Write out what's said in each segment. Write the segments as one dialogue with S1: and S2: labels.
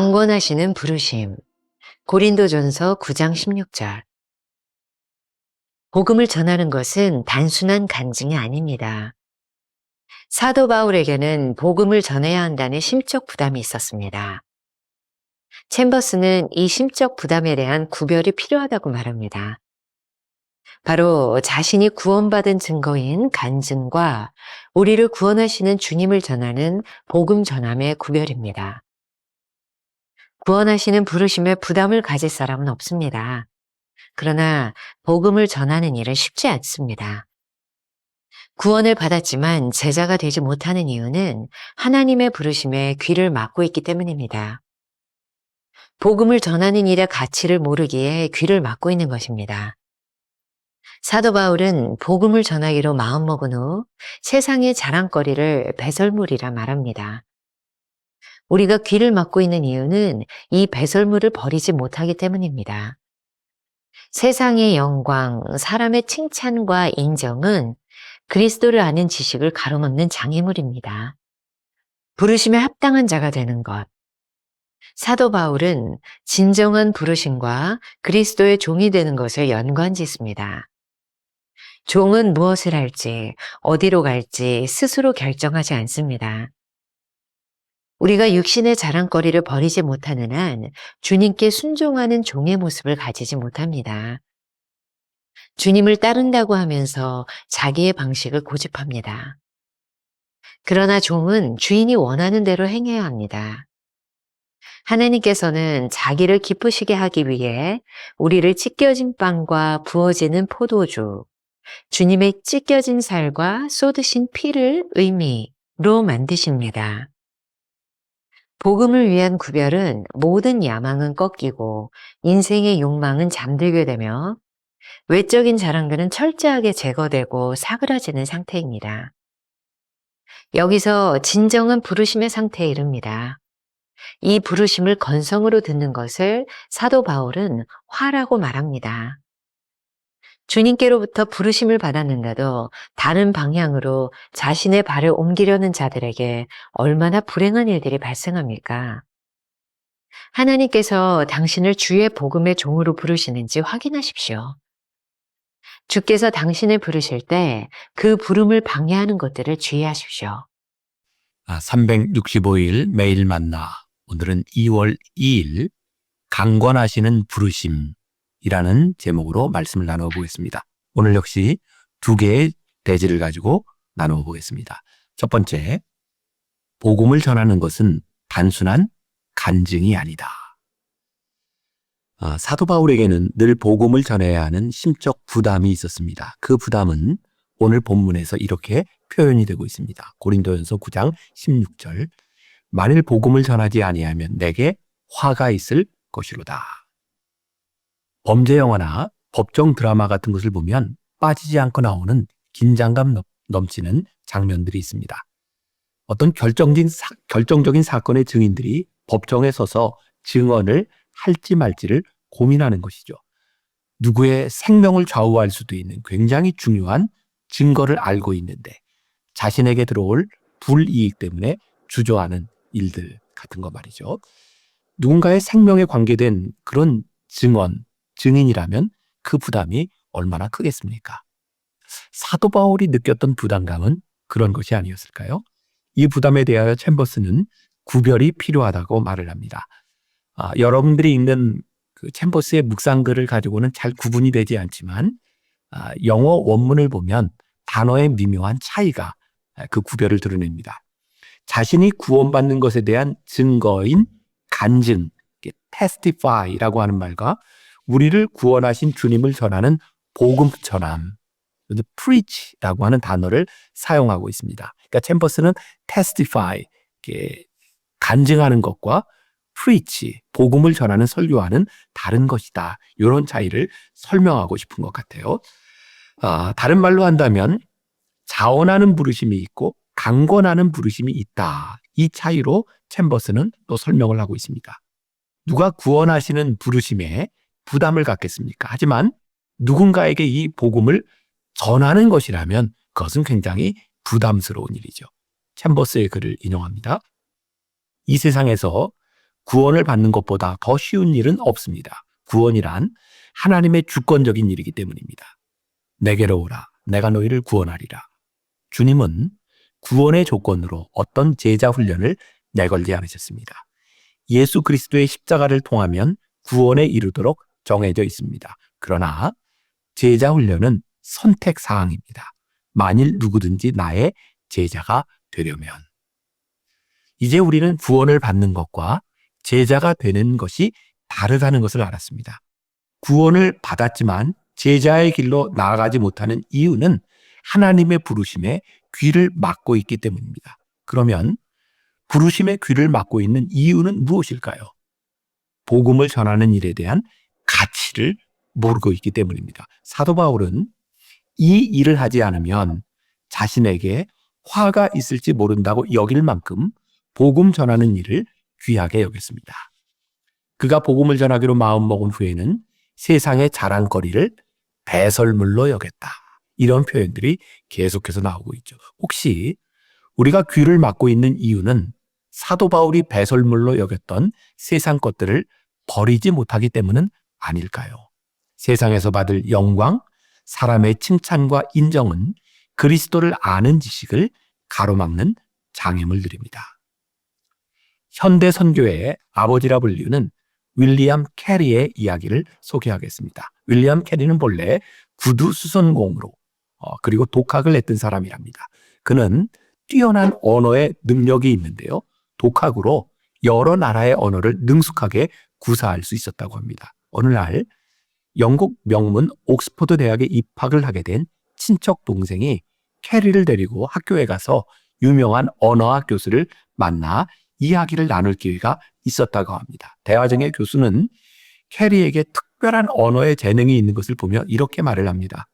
S1: 강권하시는 부르심. 고린도전서 9장 16절. 복음을 전하는 것은 단순한 간증이 아닙니다. 사도 바울에게는 복음을 전해야 한다는 심적 부담이 있었습니다. 챔버스는 이 심적 부담에 대한 구별이 필요하다고 말합니다. 바로 자신이 구원받은 증거인 간증과 우리를 구원하시는 주님을 전하는 복음 전함의 구별입니다. 구원하시는 부르심에 부담을 가질 사람은 없습니다. 그러나 복음을 전하는 일은 쉽지 않습니다. 구원을 받았지만 제자가 되지 못하는 이유는 하나님의 부르심에 귀를 막고 있기 때문입니다. 복음을 전하는 일의 가치를 모르기에 귀를 막고 있는 것입니다. 사도 바울은 복음을 전하기로 마음먹은 후 세상의 자랑거리를 배설물이라 말합니다. 우리가 귀를 막고 있는 이유는 이 배설물을 버리지 못하기 때문입니다. 세상의 영광, 사람의 칭찬과 인정은 그리스도를 아는 지식을 가로막는 장애물입니다. 부르심에 합당한 자가 되는 것. 사도 바울은 진정한 부르심과 그리스도의 종이 되는 것을 연관짓습니다. 종은 무엇을 할지, 어디로 갈지 스스로 결정하지 않습니다. 우리가 육신의 자랑거리를 버리지 못하는 한 주님께 순종하는 종의 모습을 가지지 못합니다. 주님을 따른다고 하면서 자기의 방식을 고집합니다. 그러나 종은 주인이 원하는 대로 행해야 합니다. 하나님께서는 자기를 기쁘시게 하기 위해 우리를 찢겨진 빵과 부어지는 포도주, 주님의 찢겨진 살과 쏟으신 피를 의미로 만드십니다. 복음을 위한 구별은 모든 야망은 꺾이고 인생의 욕망은 잠들게 되며 외적인 자랑들은 철저하게 제거되고 사그라지는 상태입니다. 여기서 진정한 부르심의 상태에 이릅니다. 이 부르심을 건성으로 듣는 것을 사도 바울은 화라고 말합니다. 주님께로부터 부르심을 받았는데도 다른 방향으로 자신의 발을 옮기려는 자들에게 얼마나 불행한 일들이 발생합니까? 하나님께서 당신을 주의 복음의 종으로 부르시는지 확인하십시오. 주께서 당신을 부르실 때 그 부름을 방해하는 것들을 주의하십시오.
S2: 365일 매일 만나. 오늘은 2월 2일 강권하시는 부르심이라는 제목으로 말씀을 나누어 보겠습니다. 오늘 역시 두 개의 대지를 가지고 나누어 보겠습니다. 첫 번째, 복음을 전하는 것은 단순한 간증이 아니다. 사도 바울에게는 늘 복음을 전해야 하는 심적 부담이 있었습니다. 그 부담은 오늘 본문에서 이렇게 표현이 되고 있습니다. 고린도전서 9장 16절. 만일 복음을 전하지 아니하면 내게 화가 있을 것이로다. 범죄 영화나 법정 드라마 같은 것을 보면 빠지지 않고 나오는 긴장감 넘치는 장면들이 있습니다. 어떤 결정적인 사건의 증인들이 법정에 서서 증언을 할지 말지를 고민하는 것이죠. 누구의 생명을 좌우할 수도 있는 굉장히 중요한 증거를 알고 있는데 자신에게 들어올 불이익 때문에 주저하는 일들 같은 거 말이죠. 누군가의 생명에 관계된 그런 증인이라면 그 부담이 얼마나 크겠습니까? 사도 바울이 느꼈던 부담감은 그런 것이 아니었을까요? 이 부담에 대하여 챔버스는 구별이 필요하다고 말을 합니다. 여러분들이 읽는 그 챔버스의 묵상글을 가지고는 잘 구분이 되지 않지만 영어 원문을 보면 단어의 미묘한 차이가 그 구별을 드러냅니다. 자신이 구원받는 것에 대한 증거인 간증, testify라고 하는 말과 우리를 구원하신 주님을 전하는 복음 전함, preach라고 하는 단어를 사용하고 있습니다. 그러니까 챔버스는 testify, 간증하는 것과 preach, 복음을 전하는 설교와는 다른 것이다. 이런 차이를 설명하고 싶은 것 같아요. 다른 말로 한다면 자원하는 부르심이 있고 강권하는 부르심이 있다. 이 차이로 챔버스는 또 설명을 하고 있습니다. 누가 구원하시는 부르심에 부담을 갖겠습니까? 하지만 누군가에게 이 복음을 전하는 것이라면 그것은 굉장히 부담스러운 일이죠. 챔버스의 글을 인용합니다. 이 세상에서 구원을 받는 것보다 더 쉬운 일은 없습니다. 구원이란 하나님의 주권적인 일이기 때문입니다. 내게로 오라, 내가 너희를 구원하리라. 주님은 구원의 조건으로 어떤 제자 훈련을 내걸지 않으셨습니다. 예수 그리스도의 십자가를 통하면 구원에 이르도록 정해져 있습니다. 그러나 제자 훈련은 선택 사항입니다. 만일 누구든지 나의 제자가 되려면. 이제 우리는 구원을 받는 것과 제자가 되는 것이 다르다는 것을 알았습니다. 구원을 받았지만 제자의 길로 나아가지 못하는 이유는 하나님의 부르심에 귀를 막고 있기 때문입니다. 그러면 부르심의 귀를 막고 있는 이유는 무엇일까요? 복음을 전하는 일에 대한 가치를 모르고 있기 때문입니다. 사도 바울은 이 일을 하지 않으면 자신에게 화가 있을지 모른다고 여길 만큼 복음 전하는 일을 귀하게 여겼습니다. 그가 복음을 전하기로 마음먹은 후에는 세상의 자랑거리를 배설물로 여겼다. 이런 표현들이 계속해서 나오고 있죠. 혹시 우리가 귀를 막고 있는 이유는 사도 바울이 배설물로 여겼던 세상 것들을 버리지 못하기 때문은 아닐까요? 세상에서 받을 영광, 사람의 칭찬과 인정은 그리스도를 아는 지식을 가로막는 장애물들입니다. 현대 선교의 아버지라 불리는 윌리엄 캐리의 이야기를 소개하겠습니다. 윌리엄 캐리는 본래 구두 수선공으로 그리고 독학을 했던 사람이랍니다. 그는 뛰어난 언어의 능력이 있는데요. 독학으로 여러 나라의 언어를 능숙하게 구사할 수 있었다고 합니다. 어느 날 영국 명문 옥스퍼드 대학에 입학을 하게 된 친척 동생이 캐리를 데리고 학교에 가서 유명한 언어학 교수를 만나 이야기를 나눌 기회가 있었다고 합니다. 대화 중에 교수는 캐리에게 특별한 언어의 재능이 있는 것을 보며 이렇게 말을 합니다.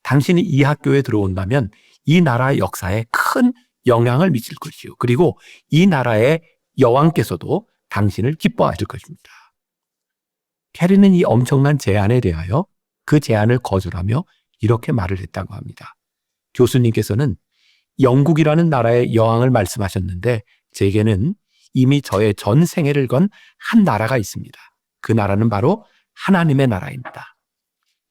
S2: 당신이 이 학교에 들어온다면 이 나라의 역사에 큰 영향을 미칠 것이요. 그리고 이 나라의 여왕께서도 당신을 기뻐하실 것입니다. 캐리는 이 엄청난 제안에 대하여 그 제안을 거절하며 이렇게 말을 했다고 합니다. 교수님께서는 영국이라는 나라의 여왕을 말씀하셨는데 제게는 이미 저의 전 생애를 건 한 나라가 있습니다. 그 나라는 바로 하나님의 나라입니다.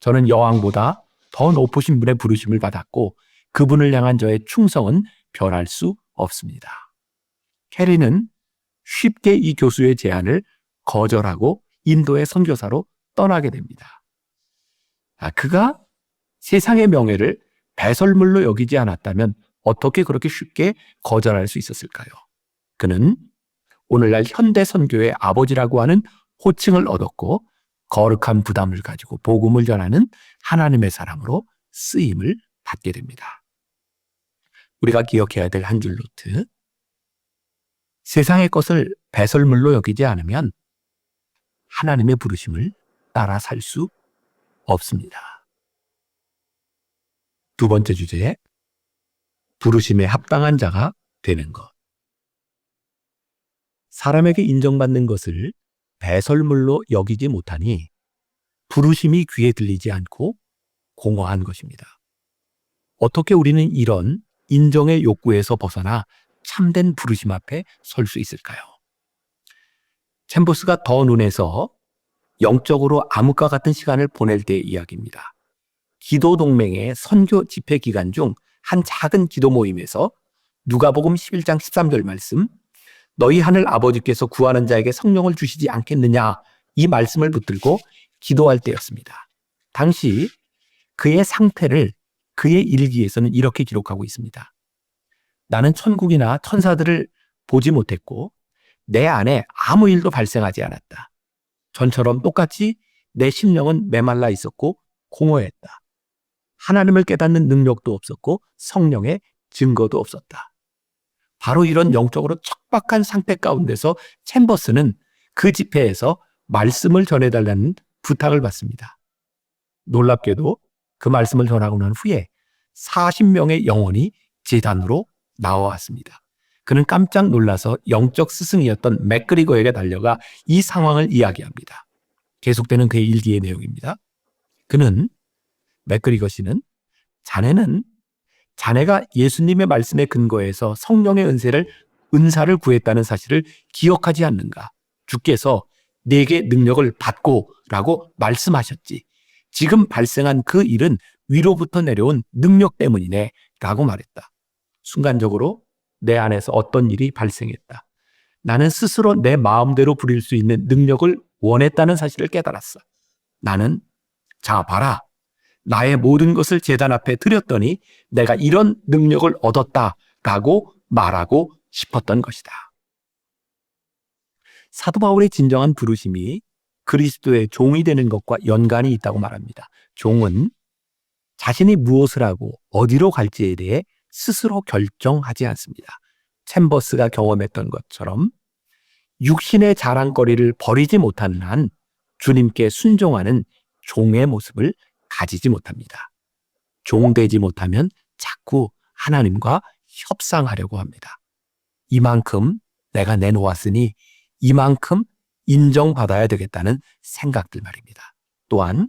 S2: 저는 여왕보다 더 높으신 분의 부르심을 받았고 그분을 향한 저의 충성은 변할 수 없습니다. 캐리는 쉽게 이 교수의 제안을 거절하고 인도의 선교사로 떠나게 됩니다. 그가 세상의 명예를 배설물로 여기지 않았다면 어떻게 그렇게 쉽게 거절할 수 있었을까요? 그는 오늘날 현대 선교의 아버지라고 하는 호칭을 얻었고 거룩한 부담을 가지고 복음을 전하는 하나님의 사람으로 쓰임을 받게 됩니다. 우리가 기억해야 될 한 줄 노트. 세상의 것을 배설물로 여기지 않으면 하나님의 부르심을 따라 살 수 없습니다. 두 번째 주제, 부르심에 합당한 자가 되는 것. 사람에게 인정받는 것을 배설물로 여기지 못하니 부르심이 귀에 들리지 않고 공허한 것입니다. 어떻게 우리는 이런 인정의 욕구에서 벗어나 참된 부르심 앞에 설 수 있을까요? 챔버스가 더 눈에서 영적으로 암흑과 같은 시간을 보낼 때의 이야기입니다. 기도 동맹의 선교 집회 기간 중 한 작은 기도 모임에서 누가복음 11장 13절 말씀, 너희 하늘 아버지께서 구하는 자에게 성령을 주시지 않겠느냐, 이 말씀을 붙들고 기도할 때였습니다. 당시 그의 상태를 그의 일기에서는 이렇게 기록하고 있습니다. 나는 천국이나 천사들을 보지 못했고 내 안에 아무 일도 발생하지 않았다. 전처럼 똑같이 내 심령은 메말라 있었고 공허했다. 하나님을 깨닫는 능력도 없었고 성령의 증거도 없었다. 바로 이런 영적으로 척박한 상태 가운데서 챔버스는 그 집회에서 말씀을 전해달라는 부탁을 받습니다. 놀랍게도 그 말씀을 전하고 난 후에 40명의 영혼이 제단으로 나와왔습니다. 그는 깜짝 놀라서 영적 스승이었던 맥그리거에게 달려가 이 상황을 이야기합니다. 계속되는 그의 일기의 내용입니다. 그는 맥그리거 씨는 자네가 예수님의 말씀에 근거해서 성령의 은사를 구했다는 사실을 기억하지 않는가? 주께서 내게 능력을 받고라고 말씀하셨지. 지금 발생한 그 일은 위로부터 내려온 능력 때문이네 라고 말했다. 순간적으로 내 안에서 어떤 일이 발생했다. 나는 스스로 내 마음대로 부릴 수 있는 능력을 원했다는 사실을 깨달았어. 나는 자 봐라. 나의 모든 것을 제단 앞에 드렸더니 내가 이런 능력을 얻었다라고 말하고 싶었던 것이다. 사도 바울의 진정한 부르심이 그리스도의 종이 되는 것과 연관이 있다고 말합니다. 종은 자신이 무엇을 하고 어디로 갈지에 대해 스스로 결정하지 않습니다. 챔버스가 경험했던 것처럼 육신의 자랑거리를 버리지 못하는 한 주님께 순종하는 종의 모습을 가지지 못합니다. 종되지 못하면 자꾸 하나님과 협상하려고 합니다. 이만큼 내가 내놓았으니 이만큼 인정받아야 되겠다는 생각들 말입니다. 또한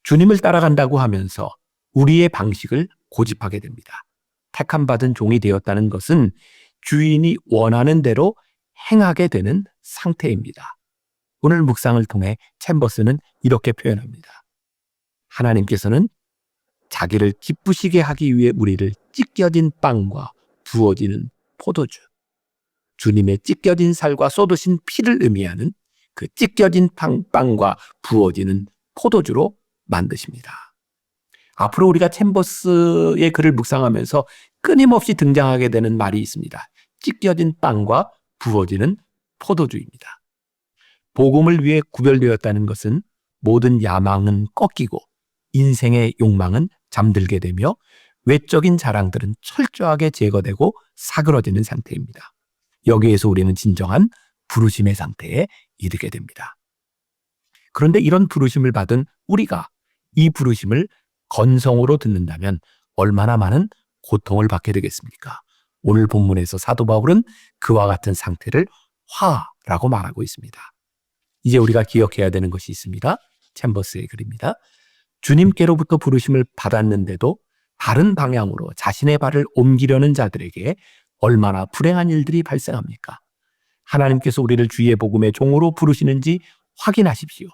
S2: 주님을 따라간다고 하면서 우리의 방식을 고집하게 됩니다. 택함받은 종이 되었다는 것은 주인이 원하는 대로 행하게 되는 상태입니다. 오늘 묵상을 통해 챔버스는 이렇게 표현합니다. 하나님께서는 자기를 기쁘시게 하기 위해 우리를 찢겨진 빵과 부어지는 포도주, 주님의 찢겨진 살과 쏟으신 피를 의미하는 그 찢겨진 빵과 부어지는 포도주로 만드십니다. 앞으로 우리가 챔버스의 글을 묵상하면서 끊임없이 등장하게 되는 말이 있습니다. 찢겨진 빵과 부어지는 포도주입니다. 복음을 위해 구별되었다는 것은 모든 야망은 꺾이고 인생의 욕망은 잠들게 되며 외적인 자랑들은 철저하게 제거되고 사그러지는 상태입니다. 여기에서 우리는 진정한 부르심의 상태에 이르게 됩니다. 그런데 이런 부르심을 받은 우리가 이 부르심을 건성으로 듣는다면 얼마나 많은 고통을 받게 되겠습니까? 오늘 본문에서 사도 바울은 그와 같은 상태를 화라고 말하고 있습니다. 이제 우리가 기억해야 되는 것이 있습니다. 챔버스의 글입니다. 주님께로부터 부르심을 받았는데도 다른 방향으로 자신의 발을 옮기려는 자들에게 얼마나 불행한 일들이 발생합니까? 하나님께서 우리를 주의 복음의 종으로 부르시는지 확인하십시오.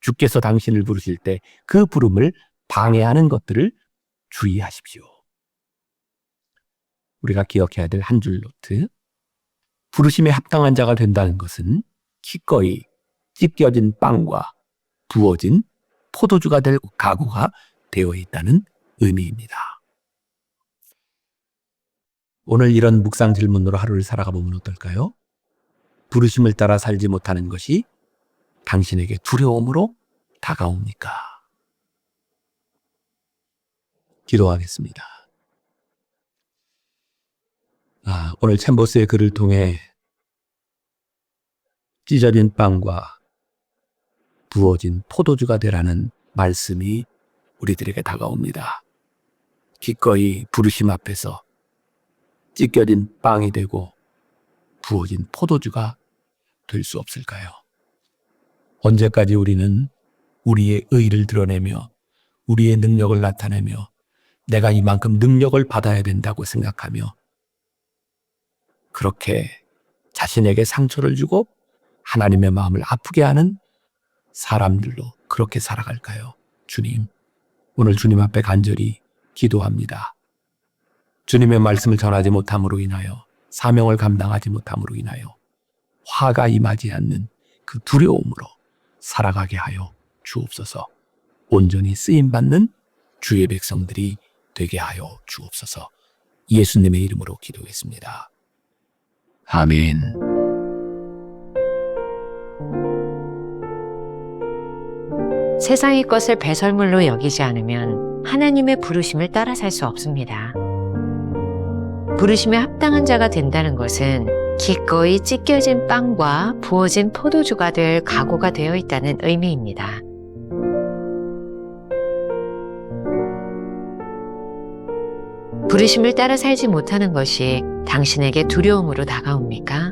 S2: 주께서 당신을 부르실 때 그 부름을 방해하는 것들을 주의하십시오. 우리가 기억해야 될 한 줄 노트. 부르심에 합당한 자가 된다는 것은 기꺼이 찢겨진 빵과 부어진 포도주가 될 각오가 되어 있다는 의미입니다. 오늘 이런 묵상 질문으로 하루를 살아가 보면 어떨까요? 부르심을 따라 살지 못하는 것이 당신에게 두려움으로 다가옵니까? 기도하겠습니다. 오늘 챔버스의 글을 통해 찢어진 빵과 부어진 포도주가 되라는 말씀이 우리들에게 다가옵니다. 기꺼이 부르심 앞에서 찢겨진 빵이 되고 부어진 포도주가 될 수 없을까요? 언제까지 우리는 우리의 의의를 드러내며 우리의 능력을 나타내며 내가 이만큼 능력을 받아야 된다고 생각하며 그렇게 자신에게 상처를 주고 하나님의 마음을 아프게 하는 사람들로 그렇게 살아갈까요? 주님, 오늘 주님 앞에 간절히 기도합니다. 주님의 말씀을 전하지 못함으로 인하여 사명을 감당하지 못함으로 인하여 화가 임하지 않는 그 두려움으로 살아가게 하여 주옵소서. 온전히 쓰임받는 주의 백성들이 되게 하여 주옵소서. 예수님의 이름으로 기도했습니다. 아멘.
S1: 세상의 것을 배설물로 여기지 않으면 하나님의 부르심을 따라 살 수 없습니다. 부르심에 합당한 자가 된다는 것은 기꺼이 찢겨진 빵과 부어진 포도주가 될 각오가 되어 있다는 의미입니다. 부르심을 따라 살지 못하는 것이 당신에게 두려움으로 다가옵니까?